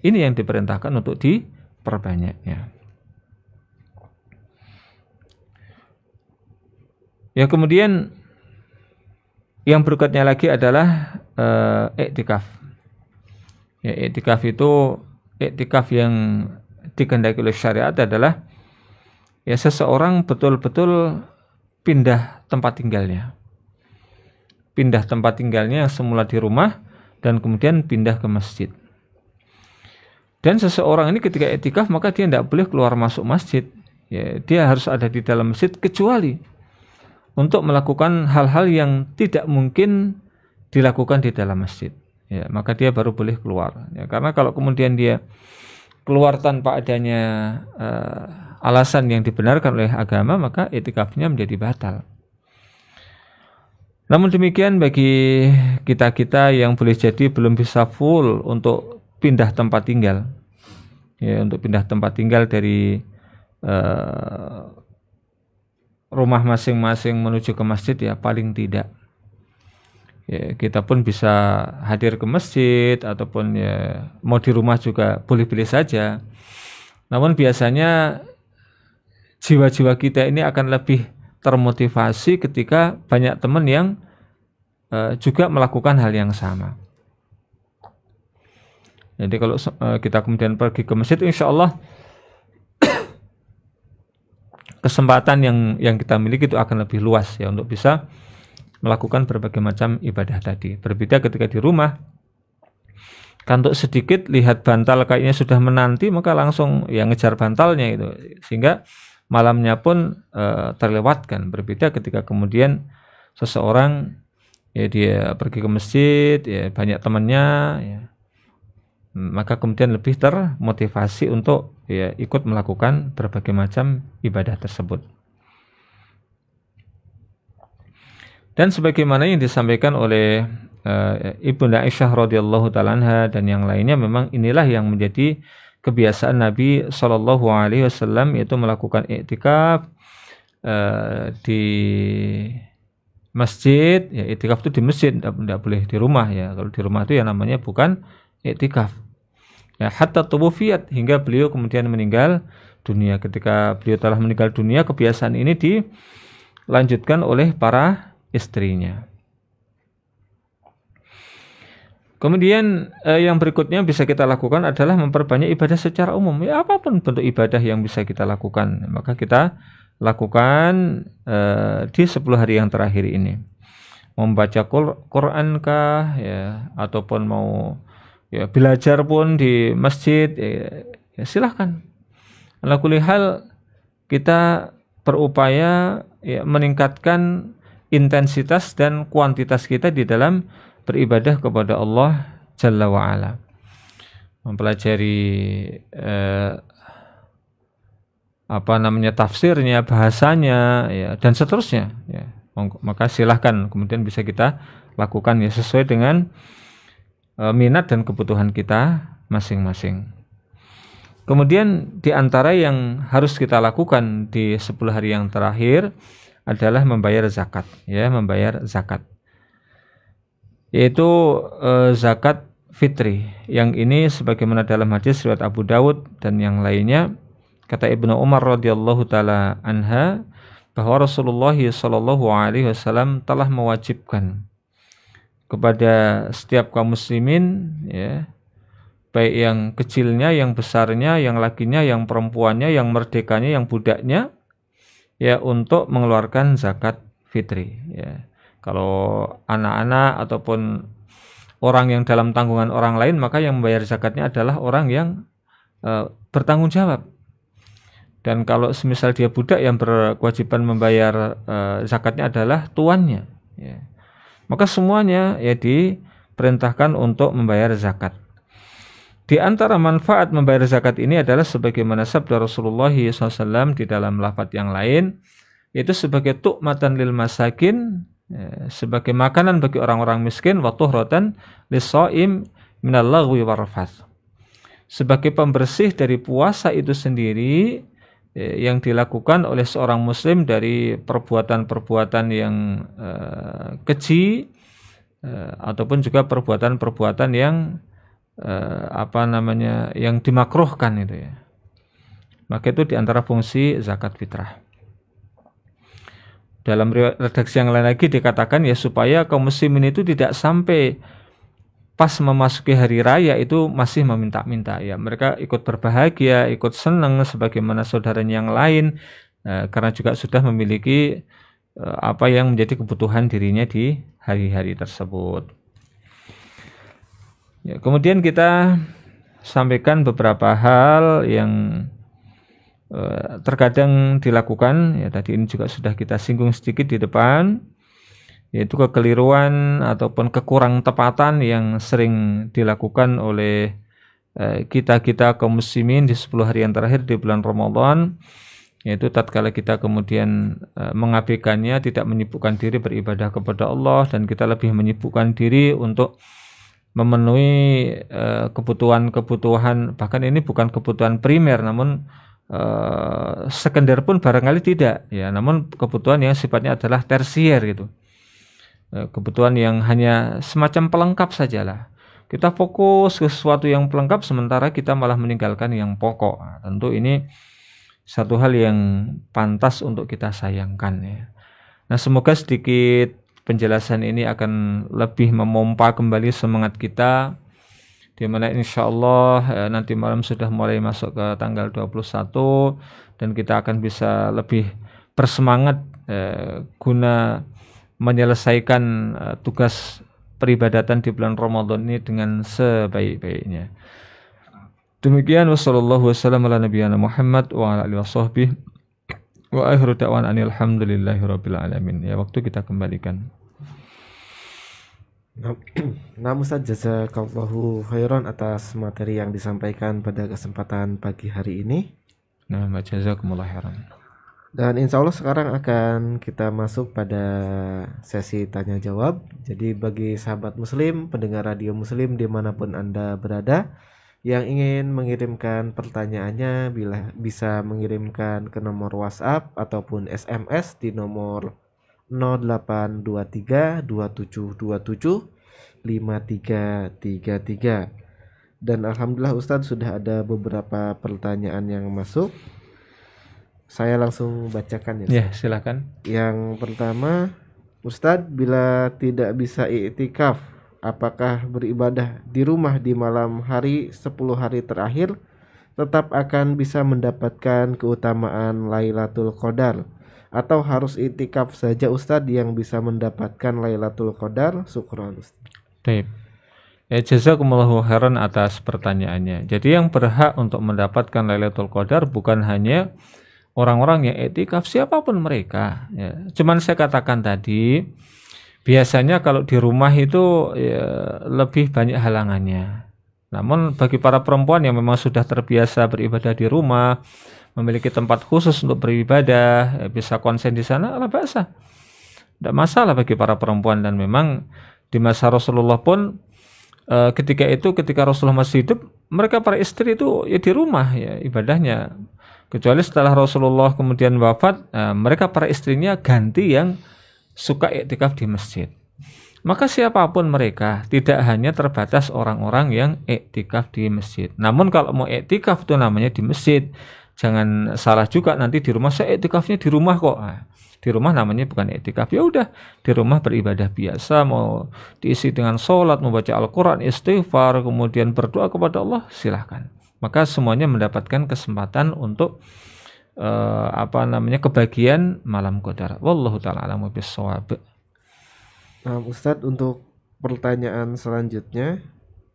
Ini yang diperintahkan untuk diperbanyaknya. Ya, kemudian yang berikutnya lagi adalah iktikaf. Ya, iktikaf itu yang dikehendaki oleh syariat adalah seseorang betul-betul pindah tempat tinggalnya. Pindah tempat tinggalnya yang semula di rumah dan kemudian pindah ke masjid. Dan seseorang ini ketika iktikaf maka dia tidak boleh keluar masuk masjid. Ya, dia harus ada di dalam masjid kecuali untuk melakukan hal-hal yang tidak mungkin dilakukan di dalam masjid. Ya, maka dia baru boleh keluar. Ya, karena kalau kemudian dia keluar tanpa adanya alasan yang dibenarkan oleh agama, maka iktikafnya menjadi batal. Namun demikian bagi kita-kita yang boleh jadi belum bisa full untuk pindah tempat tinggal, untuk pindah tempat tinggal dari rumah masing-masing menuju ke masjid, paling tidak kita pun bisa hadir ke masjid ataupun mau di rumah juga boleh-boleh saja. Namun biasanya jiwa-jiwa kita ini akan lebih termotivasi ketika banyak teman yang juga melakukan hal yang sama. Jadi kalau kita kemudian pergi ke masjid, insya Allah kesempatan yang kita miliki itu akan lebih luas untuk bisa melakukan berbagai macam ibadah tadi. Berbeda ketika di rumah, kantuk sedikit lihat bantal kayaknya sudah menanti, maka langsung ngejar bantalnya itu, sehingga malamnya pun terlewatkan. Berbeda ketika kemudian seseorang dia pergi ke masjid, banyak temannya, maka kemudian lebih termotivasi untuk ikut melakukan berbagai macam ibadah tersebut. Dan sebagaimana yang disampaikan oleh Ibunda Aisyah radhiyallahu taala anha dan yang lainnya, memang inilah yang menjadi kebiasaan Nabi Shallallahu alaihi wasallam, yaitu melakukan iktikaf di masjid. Iktikaf itu di masjid, tidak boleh di rumah. Kalau di rumah itu namanya bukan iktikaf. Hatta tuwufiyat, hingga beliau kemudian meninggal dunia. Ketika beliau telah meninggal dunia, kebiasaan ini dilanjutkan oleh para istrinya. Kemudian yang berikutnya bisa kita lakukan adalah memperbanyak ibadah secara umum. Apapun bentuk ibadah yang bisa kita lakukan, maka kita lakukan di 10 hari yang terakhir ini. Membaca Quran kah, ataupun mau belajar pun di masjid, silahkan. Ala kulli hal kita berupaya ya, meningkatkan intensitas dan kuantitas kita di dalam beribadah kepada Allah Jalla wa'ala. Mempelajari tafsirnya, bahasanya, ya, dan seterusnya, ya. Maka silahkan kemudian bisa kita lakukan ya sesuai dengan minat dan kebutuhan kita masing-masing. Kemudian di antara yang harus kita lakukan di 10 hari yang terakhir adalah membayar zakat, ya, membayar zakat. Yaitu zakat fitri. Yang ini sebagaimana dalam hadis riwayat Abu Dawud dan yang lainnya, kata Ibnu Umar radhiyallahu taala anha bahwa Rasulullah sallallahu alaihi wasallam telah mewajibkan kepada setiap kaum muslimin, ya, baik yang kecilnya, yang besarnya, yang lakinya, yang perempuannya, yang merdekanya, yang budaknya, ya, untuk mengeluarkan zakat fitri, ya. Kalau anak-anak ataupun orang yang dalam tanggungan orang lain, maka yang membayar zakatnya adalah orang yang bertanggung jawab. Dan kalau semisal dia budak, yang berkewajiban membayar zakatnya adalah tuannya, ya. Maka semuanya ya diperintahkan untuk membayar zakat. Di antara manfaat membayar zakat ini adalah sebagaimana sabda Rasulullah SAW di dalam lafaz yang lain, yaitu sebagai tu'matan lil masakin, ya, sebagai makanan bagi orang-orang miskin, wa tuhratan lis-shaim minal laghwi warrafath. Sebagai pembersih dari puasa itu sendiri, yang dilakukan oleh seorang muslim dari perbuatan-perbuatan yang keji, ataupun juga perbuatan-perbuatan yang yang dimakruhkan itu, ya. Maka itu diantara fungsi zakat fitrah. Dalam redaksi yang lain lagi dikatakan, ya, supaya kaum muslimin itu tidak sampai pas memasuki hari raya itu masih meminta-minta, ya, mereka ikut berbahagia, ikut senang sebagaimana saudaranya yang lain, karena juga sudah memiliki apa yang menjadi kebutuhan dirinya di hari-hari tersebut. Ya, kemudian kita sampaikan beberapa hal yang terkadang dilakukan, ya, tadi ini juga sudah kita singgung sedikit di depan, yaitu kekeliruan ataupun kekurang tepatan yang sering dilakukan oleh kita kaum muslimin di 10 hari yang terakhir di bulan Ramadan, yaitu tatkala kita kemudian mengabaikannya, tidak menyibukkan diri beribadah kepada Allah, dan kita lebih menyibukkan diri untuk memenuhi kebutuhan, bahkan ini bukan kebutuhan primer, namun sekunder pun barangkali tidak, ya, namun kebutuhan yang sifatnya adalah tersier gitu. Kebutuhan yang hanya semacam pelengkap sajalah. Kita fokus ke sesuatu yang pelengkap sementara kita malah meninggalkan yang pokok. Nah, tentu ini satu hal yang pantas untuk kita sayangkan, ya. Nah, semoga sedikit penjelasan ini akan lebih memompa kembali semangat kita, di mana insya Allah nanti malam sudah mulai masuk ke tanggal 21 dan kita akan bisa lebih bersemangat guna menyelesaikan tugas peribadatan di bulan Ramadan ini dengan sebaik-baiknya. Demikian, wassallallahu wasallam ala nabiyyina Muhammad wa ala alihi washabbihi wa akhiru da'wana alhamdulillahi rabbil alamin. Ya, waktu kita kembalikan. Nah, Ustaz, jazakallahu khairan atas materi yang disampaikan pada kesempatan pagi hari ini. Nah, jazakumullah khairan. Dan insya Allah sekarang akan kita masuk pada sesi tanya jawab. Jadi bagi sahabat muslim, pendengar radio muslim dimanapun Anda berada, yang ingin mengirimkan pertanyaannya bisa mengirimkan ke nomor WhatsApp ataupun SMS di nomor 0823 2727 5333. Dan alhamdulillah Ustadz sudah ada beberapa pertanyaan yang masuk. Saya langsung bacakan, ya. Ya, silakan. Yang pertama, Ustadz, bila tidak bisa i'tikaf, apakah beribadah di rumah di malam hari 10 hari terakhir tetap akan bisa mendapatkan keutamaan Lailatul Qadar, atau harus i'tikaf saja Ustadz yang bisa mendapatkan Lailatul Qadar? Syukran, Ustadz. Baik. Ya, jazakumullahu khairan atas pertanyaannya. Jadi yang berhak untuk mendapatkan Lailatul Qadar bukan hanya orang-orang yang iktikaf siapapun mereka. Ya. Cuman saya katakan tadi, biasanya kalau di rumah itu ya, lebih banyak halangannya. Namun bagi para perempuan yang memang sudah terbiasa beribadah di rumah, memiliki tempat khusus untuk beribadah, ya, bisa konsen di sana, ala bahasa. Tidak masalah bagi para perempuan. Dan memang di masa Rasulullah pun ketika Rasulullah masih hidup, mereka para istri itu ya di rumah ya ibadahnya. Kecuali setelah Rasulullah kemudian wafat, mereka para istrinya ganti yang suka iktikaf di masjid. Maka siapapun mereka, tidak hanya terbatas orang-orang yang iktikaf di masjid. Namun kalau mau iktikaf itu namanya di masjid. Jangan salah juga nanti di rumah, saya iktikafnya di rumah kok. Di rumah namanya bukan iktikaf. Ya udah, di rumah beribadah biasa, mau diisi dengan sholat, membaca Al-Quran, istighfar, kemudian berdoa kepada Allah, silahkan. Maka semuanya mendapatkan kesempatan untuk kebagian malam qadar. Wallahu ta'ala a'lamu bissawab. Nah, Ustadz, untuk pertanyaan selanjutnya,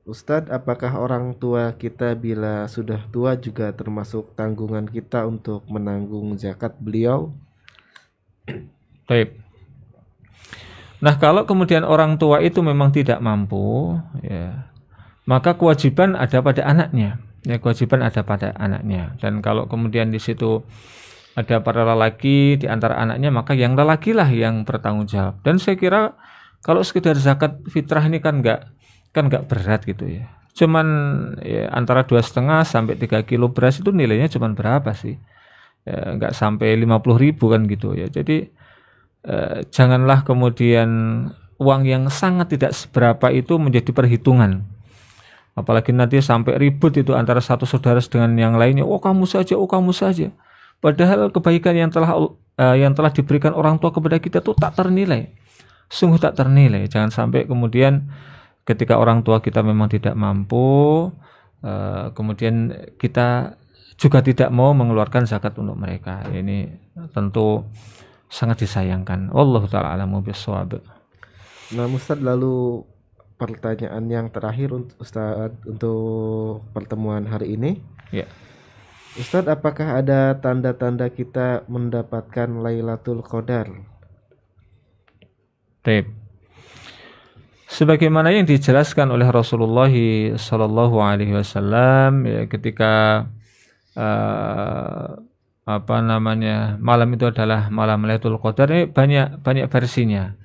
Ustadz, apakah orang tua kita bila sudah tua juga termasuk tanggungan kita untuk menanggung zakat beliau? Baik. Nah, kalau kemudian orang tua itu memang tidak mampu, ya, maka kewajiban ada pada anaknya. Ya, kewajiban ada pada anaknya. Dan kalau kemudian di situ ada para lelaki di antara anaknya, maka yang lelakilah yang bertanggung jawab. Dan saya kira kalau sekedar zakat fitrah ini kan nggak berat gitu ya. Cuman ya, antara 2,5 sampai 3 kilo beras itu nilainya cuman berapa sih? Ya, nggak sampai 50.000 kan gitu ya. Jadi janganlah kemudian uang yang sangat tidak seberapa itu menjadi perhitungan. Apalagi nanti sampai ribut itu antara satu saudara dengan yang lainnya. Oh kamu saja, oh kamu saja. Padahal kebaikan yang telah diberikan orang tua kepada kita itu tak ternilai. Sungguh tak ternilai. Jangan sampai kemudian ketika orang tua kita memang tidak mampu, kemudian kita juga tidak mau mengeluarkan zakat untuk mereka. Ini tentu sangat disayangkan. Wallahu ta'ala a'lamu bissawab. Nah, Ustadz, lalu pertanyaan yang terakhir Ustadz untuk pertemuan hari ini. Ya. Ustadz, apakah ada tanda-tanda kita mendapatkan Lailatul Qadar? Baik. Sebagaimana yang dijelaskan oleh Rasulullah sallallahu alaihi wasallam ya, ketika malam itu adalah malam Lailatul Qadar, ini banyak versinya.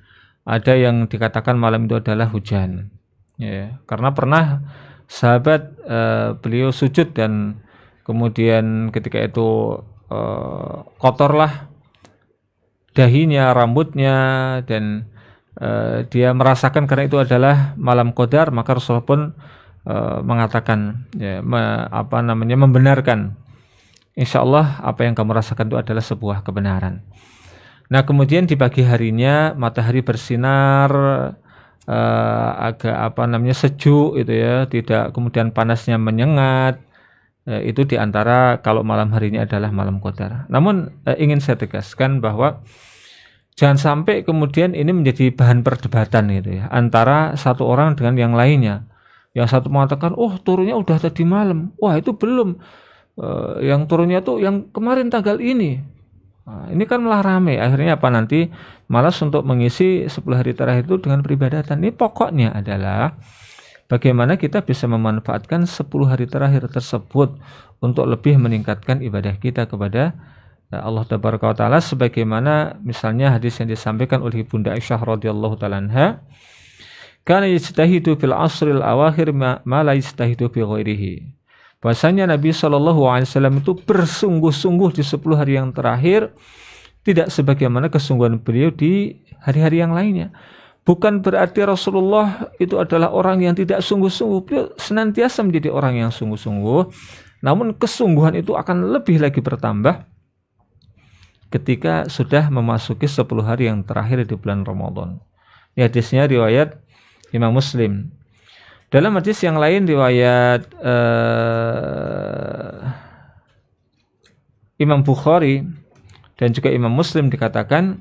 Ada yang dikatakan malam itu adalah hujan, ya, karena pernah sahabat beliau sujud dan kemudian ketika itu kotorlah dahinya, rambutnya, dan dia merasakan karena itu adalah malam qadar, maka Rasulullah pun mengatakan, ya, membenarkan, insya Allah apa yang kamu rasakan itu adalah sebuah kebenaran. Nah, kemudian di pagi harinya matahari bersinar agak sejuk itu ya, tidak kemudian panasnya menyengat. Itu diantara kalau malam harinya adalah malam qadar. Namun ingin saya tegaskan bahwa jangan sampai kemudian ini menjadi bahan perdebatan gitu ya, antara satu orang dengan yang lainnya. Yang satu mengatakan, oh turunnya udah tadi malam, wah itu belum, yang turunnya tuh yang kemarin tanggal ini. Nah, ini kan malah ramai. Akhirnya apa, nanti malas untuk mengisi 10 hari terakhir itu dengan peribadatan. Ini pokoknya adalah bagaimana kita bisa memanfaatkan 10 hari terakhir tersebut untuk lebih meningkatkan ibadah kita kepada Allah Tabaraka wa Ta'ala, sebagaimana misalnya hadis yang disampaikan oleh Bunda Aisyah radhiyallahu ta'ala anha, kana yajtahidu fil asril awakhir ma la yajtahidu fi ghairihi. Bahasanya Nabi SAW itu bersungguh-sungguh di 10 hari yang terakhir, tidak sebagaimana kesungguhan beliau di hari-hari yang lainnya. Bukan berarti Rasulullah itu adalah orang yang tidak sungguh-sungguh. Beliau senantiasa menjadi orang yang sungguh-sungguh. Namun kesungguhan itu akan lebih lagi bertambah ketika sudah memasuki 10 hari yang terakhir di bulan Ramadan. Ini hadisnya riwayat Imam Muslim. Dalam hadis yang lain riwayat Imam Bukhari dan juga Imam Muslim dikatakan,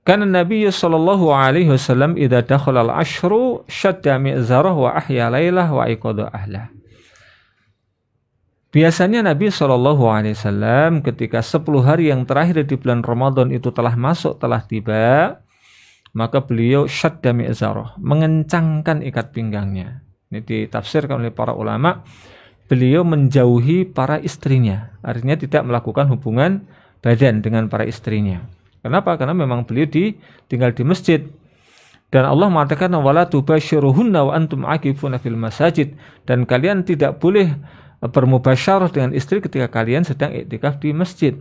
kana Nabi sallallahu alaihi wasallam idza dakhala al-ashru shadda mi'zarahu wa ahya lailah wa aiqadha ahlah. Biasanya Nabi SAW ketika 10 hari yang terakhir di bulan Ramadan itu telah masuk, telah tiba, maka beliau syadda mi'zarah, mengencangkan ikat pinggangnya. Ini ditafsirkan oleh para ulama, beliau menjauhi para istrinya, artinya tidak melakukan hubungan badan dengan para istrinya. Kenapa? Karena memang beliau tinggal di masjid. Dan Allah mengatakan wala tubasyiruhunna wa antum aqifuna fil masajid, dan kalian tidak boleh bermubasyarah dengan istri ketika kalian sedang iktikaf di masjid.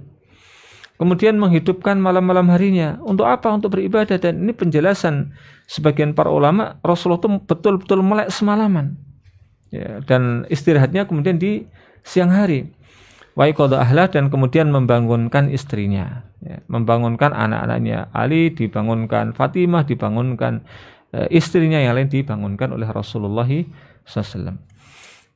Kemudian menghidupkan malam-malam harinya untuk apa? Untuk beribadah. Dan ini penjelasan sebagian para ulama, Rasulullah itu betul-betul melek semalaman ya, dan istirahatnya kemudian di siang hari. Wa iqadha ahlah, dan kemudian membangunkan istrinya ya, membangunkan anak-anaknya. Ali dibangunkan, Fatimah dibangunkan, istrinya yang lain dibangunkan oleh Rasulullah SAW.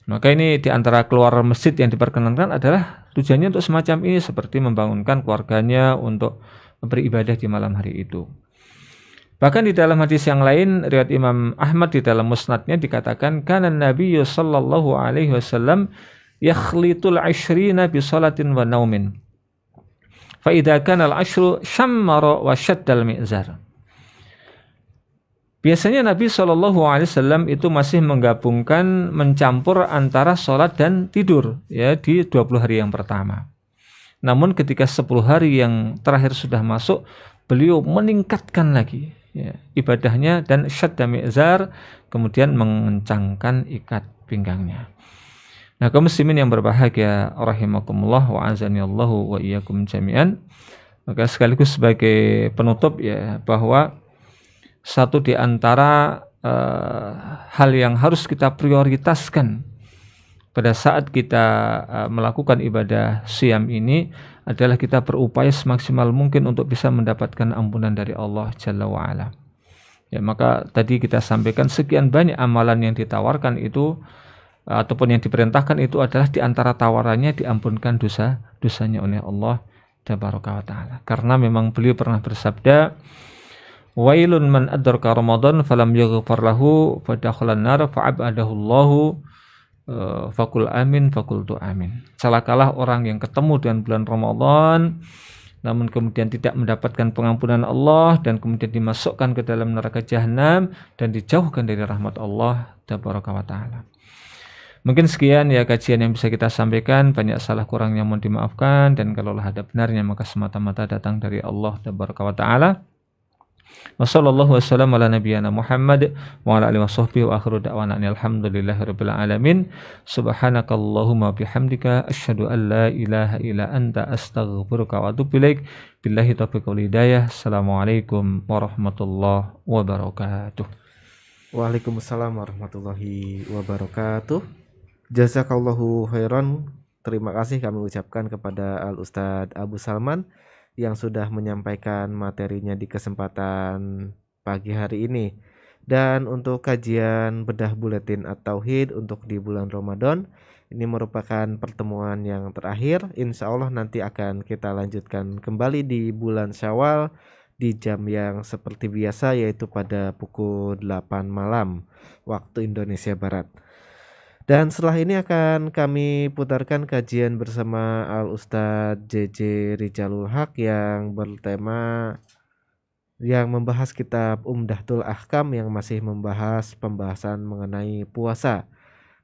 Maka ini diantara keluar masjid yang diperkenankan adalah tujuannya untuk semacam ini, seperti membangunkan keluarganya untuk beribadah di malam hari itu. Bahkan di dalam hadis yang lain riwayat Imam Ahmad di dalam musnadnya dikatakan kana Nabi sallallahu alaihi wasallam yakhlitul 'ashrina bi salatin wa naumin. Fa idza kana al-'ashru shammara wa shaddal mi'zar. Biasanya Nabi SAW itu masih menggabungkan, mencampur antara sholat dan tidur ya di 20 hari yang pertama. Namun ketika 10 hari yang terakhir sudah masuk, beliau meningkatkan lagi ya, ibadahnya dan syadda mi'zar, kemudian mengencangkan ikat pinggangnya. Nah, kaum muslimin yang berbahagia rahimakumullah wa azanillahu wa iyyakum jami'an. Maka sekaligus sebagai penutup ya, bahwa satu di antara hal yang harus kita prioritaskan pada saat kita melakukan ibadah siyam ini adalah kita berupaya semaksimal mungkin untuk bisa mendapatkan ampunan dari Allah Jalla wa'ala. Ya, maka tadi kita sampaikan sekian banyak amalan yang ditawarkan itu ataupun yang diperintahkan itu adalah di antara tawarannya diampunkan dosanya oleh Allah Tabaraka wa Ta'ala. Karena memang beliau pernah bersabda, wailun man adraka Ramadan falam yaghfar lahu fadakhalan nar fa'abadahu Allahu fakul amin fakultu amin. Celakalah orang yang ketemu dengan bulan Ramadan namun kemudian tidak mendapatkan pengampunan Allah dan kemudian dimasukkan ke dalam neraka jahanam dan dijauhkan dari rahmat Allah Tabaraka wa Ta'ala. Mungkin sekian ya kajian yang bisa kita sampaikan, banyak salah kurangnya mohon dimaafkan, dan kalaulah ada benarnya maka semata-mata datang dari Allah Tabaraka wa Ta'ala. Wassallallahu wasallam ala nabiyyina Muhammad wa ala alihi washabbihi wa akhiru da'wana alhamdulillahirabbil alamin. Subhanakallahumma bihamdika asyhadu an la ilaha illa anta astaghfiruka wa atubu ilaik. Billahi taufiq wal hidayah. Assalamualaikum warahmatullahi wabarakatuh. Waalaikumsalam warahmatullahi wabarakatuh. Jazakallahu khairan. Terima kasih kami ucapkan kepada Al Ustadz Abu Salman yang sudah menyampaikan materinya di kesempatan pagi hari ini. Dan untuk kajian bedah buletin At-Tauhid untuk di bulan Ramadan, ini merupakan pertemuan yang terakhir. Insya Allah nanti akan kita lanjutkan kembali di bulan Syawal di jam yang seperti biasa, yaitu pada pukul 8 malam waktu Indonesia Barat. Dan setelah ini akan kami putarkan kajian bersama Al Ustadz JJ Rizalul Haq yang bertema yang membahas kitab Umdatul Ahkam yang masih membahas pembahasan mengenai puasa.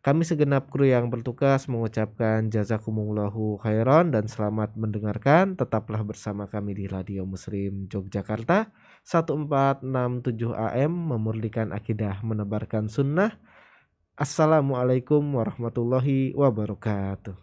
Kami segenap kru yang bertugas mengucapkan jazakumullahu khairan dan selamat mendengarkan. Tetaplah bersama kami di Radio Muslim Yogyakarta 1467 AM, memurnikan akidah, menebarkan sunnah. Assalamualaikum warahmatullahi wabarakatuh.